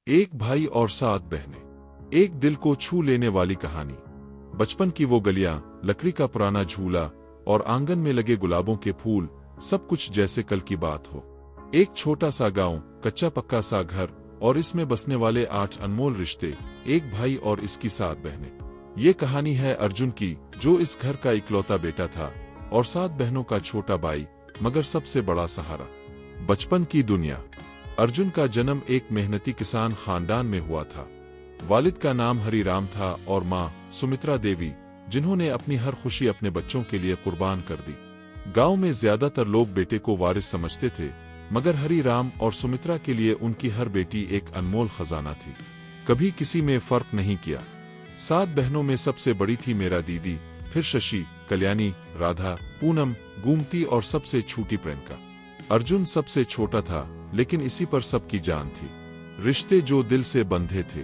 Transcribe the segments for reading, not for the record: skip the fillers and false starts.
एक भाई और 7 बहनें। एक दिल को छू लेने वाली कहानी। बचपन की वो गलियां, लकड़ी का पुराना झूला और आंगन में लगे गुलाबों के फूल, सब कुछ जैसे कल की बात हो। एक छोटा सा गांव, कच्चा पक्का सा घर और इसमें बसने वाले 8 अनमोल रिश्ते, एक भाई और इसकी 7 बहनें। ये कहानी है अर्जुन की, जो इस घर का इकलौता बेटा था और 7 बहनों का छोटा भाई, मगर सबसे बड़ा सहारा। बचपन की दुनिया। अर्जुन का जन्म एक मेहनती किसान खानदान में हुआ था। वालिद का नाम हरिराम था और माँ सुमित्रा देवी, जिन्होंने अपनी हर खुशी अपने बच्चों के लिए कुर्बान कर दी। गांव में ज्यादातर लोग बेटे को वारिस समझते थे, मगर हरिराम और सुमित्रा के लिए उनकी हर बेटी एक अनमोल खजाना थी। कभी किसी में फर्क नहीं किया। 7 बहनों में सबसे बड़ी थी मेरा दीदी, फिर शशि, कल्याणी, राधा, पूनम, गोमती और सबसे छोटी प्रियंका। अर्जुन सबसे छोटा था, लेकिन इसी पर सबकी जान थी। रिश्ते जो दिल से बंधे थे।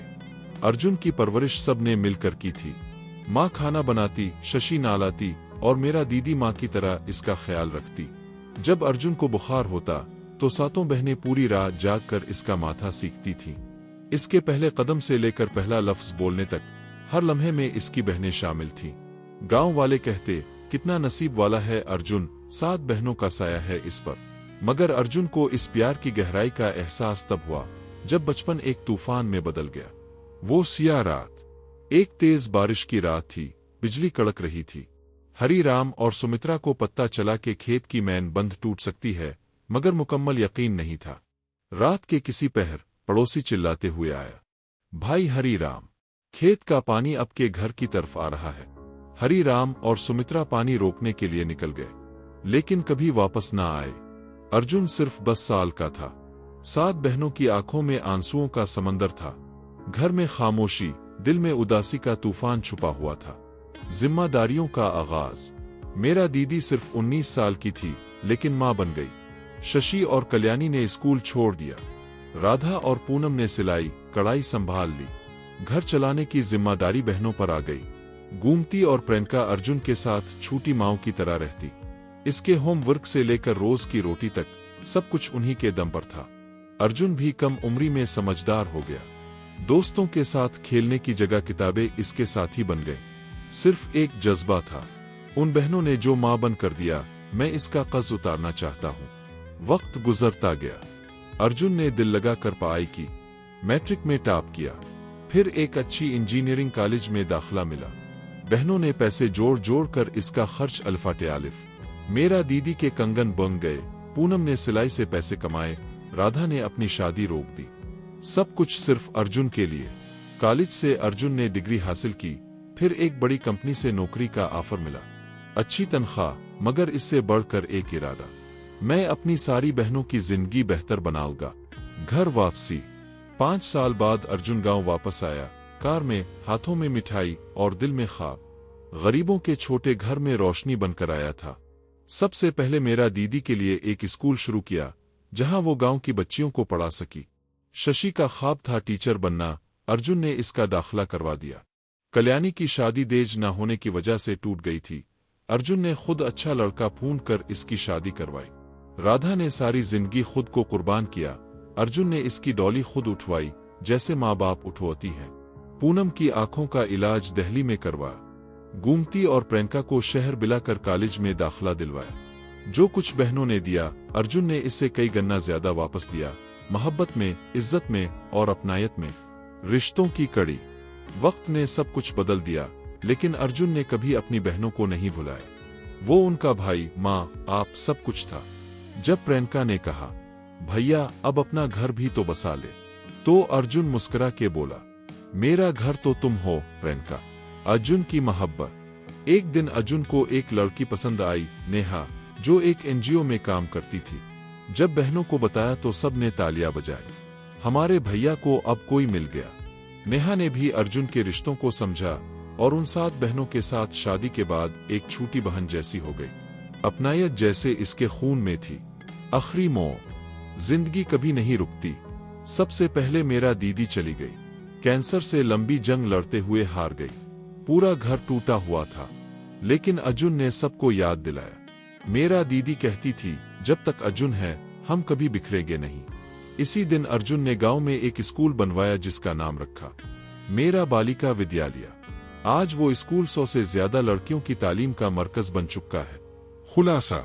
अर्जुन की परवरिश सबने मिलकर की थी। माँ खाना बनाती, शशि नहलाती और मेरा दीदी माँ की तरह इसका ख्याल रखती। जब अर्जुन को बुखार होता तो 7 बहनें पूरी रात जागकर इसका माथा सीखती थीं। इसके पहले कदम से लेकर पहला लफ्ज बोलने तक हर लम्हे में इसकी बहनें शामिल थीं। गांव वाले कहते, कितना नसीब वाला है अर्जुन, 7 बहनों का साया है इस पर। मगर अर्जुन को इस प्यार की गहराई का एहसास तब हुआ जब बचपन एक तूफान में बदल गया। वो सियाह रात। एक तेज बारिश की रात थी, बिजली कड़क रही थी। हरिराम और सुमित्रा को पता चला कि खेत की मैन बंध टूट सकती है, मगर मुकम्मल यकीन नहीं था। रात के किसी पहर पड़ोसी चिल्लाते हुए आया, भाई हरिराम, खेत का पानी अब के घर की तरफ आ रहा है। हरिराम और सुमित्रा पानी रोकने के लिए निकल गए, लेकिन कभी वापस ना आए। अर्जुन सिर्फ 10 साल का था। 7 बहनों की आंखों में आंसुओं का समंदर था। घर में खामोशी, दिल में उदासी का तूफान छुपा हुआ था। जिम्मेदारियों का आगाज। मेरा दीदी सिर्फ 19 साल की थी, लेकिन माँ बन गई। शशि और कल्याणी ने स्कूल छोड़ दिया। राधा और पूनम ने सिलाई कढ़ाई संभाल ली। घर चलाने की जिम्मेदारी बहनों पर आ गई। गोमती और प्रियंका अर्जुन के साथ छोटी माँओं की तरह रहती। इसके होमवर्क से लेकर रोज की रोटी तक सब कुछ उन्हीं के दम पर था। अर्जुन भी कम उम्री में समझदार हो गया। दोस्तों के साथ खेलने की जगह किताबें इसके साथी बन गए। सिर्फ एक जज्बा था, उन बहनों ने जो माँ बन कर दिया, मैं इसका कर्ज उतारना चाहता हूँ। वक्त गुजरता गया। अर्जुन ने दिल लगा कर पढ़ाई की, मैट्रिक में टॉप किया, फिर एक अच्छी इंजीनियरिंग कॉलेज में दाखिला मिला। बहनों ने पैसे जोड़ जोड़ कर इसका खर्च अल्फाटे आलिफ। मेरा दीदी के कंगन बन गए, पूनम ने सिलाई से पैसे कमाए, राधा ने अपनी शादी रोक दी। सब कुछ सिर्फ अर्जुन के लिए। कॉलेज से अर्जुन ने डिग्री हासिल की, फिर एक बड़ी कंपनी से नौकरी का ऑफर मिला। अच्छी तनख्वाह, मगर इससे बढ़कर एक इरादा, मैं अपनी सारी बहनों की जिंदगी बेहतर बनाऊंगा। घर वापसी। 5 साल बाद अर्जुन गांव वापस आया, कार में, हाथों में मिठाई और दिल में ख्वाब। गरीबों के छोटे घर में रोशनी बनकर आया था। सबसे पहले मेरा दीदी के लिए एक स्कूल शुरू किया, जहां वो गांव की बच्चियों को पढ़ा सकी। शशि का ख्वाब था टीचर बनना, अर्जुन ने इसका दाखिला करवा दिया। कल्याणी की शादी देज न होने की वजह से टूट गई थी, अर्जुन ने खुद अच्छा लड़का ढूंढ कर इसकी शादी करवाई। राधा ने सारी जिंदगी खुद को कुर्बान किया, अर्जुन ने इसकी डॉली खुद उठवाई, जैसे माँ बाप उठवाती हैं। पूनम की आंखों का इलाज दिल्ली में करवाया। गोमती और प्रियंका को शहर बिलाकर कॉलेज में दाखिला दिलवाया। जो कुछ बहनों ने दिया, अर्जुन ने इससे कई गुना ज्यादा वापस दिया, मोहब्बत में, इज्जत में और अपनायत में। रिश्तों की कड़ी। वक्त ने सब कुछ बदल दिया, लेकिन अर्जुन ने कभी अपनी बहनों को नहीं भुलाया। वो उनका भाई, माँ, आप सब कुछ था। जब प्रियंका ने कहा, भैया अब अपना घर भी तो बसा ले, तो अर्जुन मुस्कुरा के बोला, मेरा घर तो तुम हो प्रियंका। अर्जुन की मोहब्बत। एक दिन अर्जुन को एक लड़की पसंद आई, नेहा, जो एक एनजीओ में काम करती थी। जब बहनों को बताया तो सब ने तालियां बजाई, हमारे भैया को अब कोई मिल गया। नेहा ने भी अर्जुन के रिश्तों को समझा और उन 7 बहनों के साथ शादी के बाद एक छोटी बहन जैसी हो गई। अपनायत जैसे इसके खून में थी। आखिरी मोड़। जिंदगी कभी नहीं रुकती। सबसे पहले मेरा दीदी चली गई, कैंसर से लंबी जंग लड़ते हुए हार गई। पूरा घर टूटा हुआ था, लेकिन अर्जुन ने सबको याद दिलाया। मेरा दीदी कहती थी, जब तक अर्जुन है हम कभी बिखरेंगे नहीं। इसी दिन अर्जुन ने गांव में एक स्कूल बनवाया जिसका नाम रखा मेरा बालिका विद्यालय। आज वो स्कूल 100 से ज्यादा लड़कियों की तालीम का मरकज बन चुका है। खुलासा,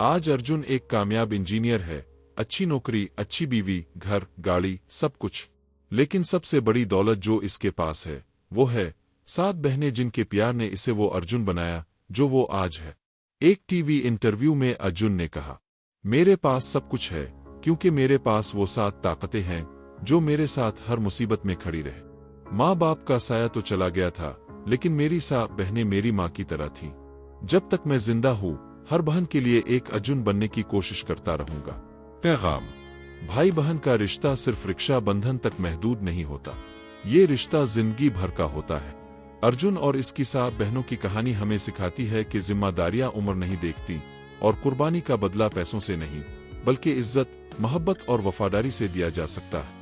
आज अर्जुन एक कामयाब इंजीनियर है, अच्छी नौकरी, अच्छी बीवी, घर, गाड़ी, सब कुछ। लेकिन सबसे बड़ी दौलत जो इसके पास है वो है 7 बहनें जिनके प्यार ने इसे वो अर्जुन बनाया जो वो आज है। एक टीवी इंटरव्यू में अर्जुन ने कहा, मेरे पास सब कुछ है क्योंकि मेरे पास वो 7 ताकतें हैं जो मेरे साथ हर मुसीबत में खड़ी रहे। माँ बाप का साया तो चला गया था लेकिन मेरी 7 बहनें मेरी माँ की तरह थीं। जब तक मैं जिंदा हूँ हर बहन के लिए एक अर्जुन बनने की कोशिश करता रहूंगा। पैगाम, भाई बहन का रिश्ता सिर्फ रिक्शा बंधन तक महदूद नहीं होता, ये रिश्ता जिंदगी भर का होता है। अर्जुन और इसकी 7 बहनों की कहानी हमें सिखाती है कि जिम्मेदारियां उम्र नहीं देखती और कुर्बानी का बदला पैसों से नहीं बल्कि इज्जत, मोहब्बत और वफादारी से दिया जा सकता है।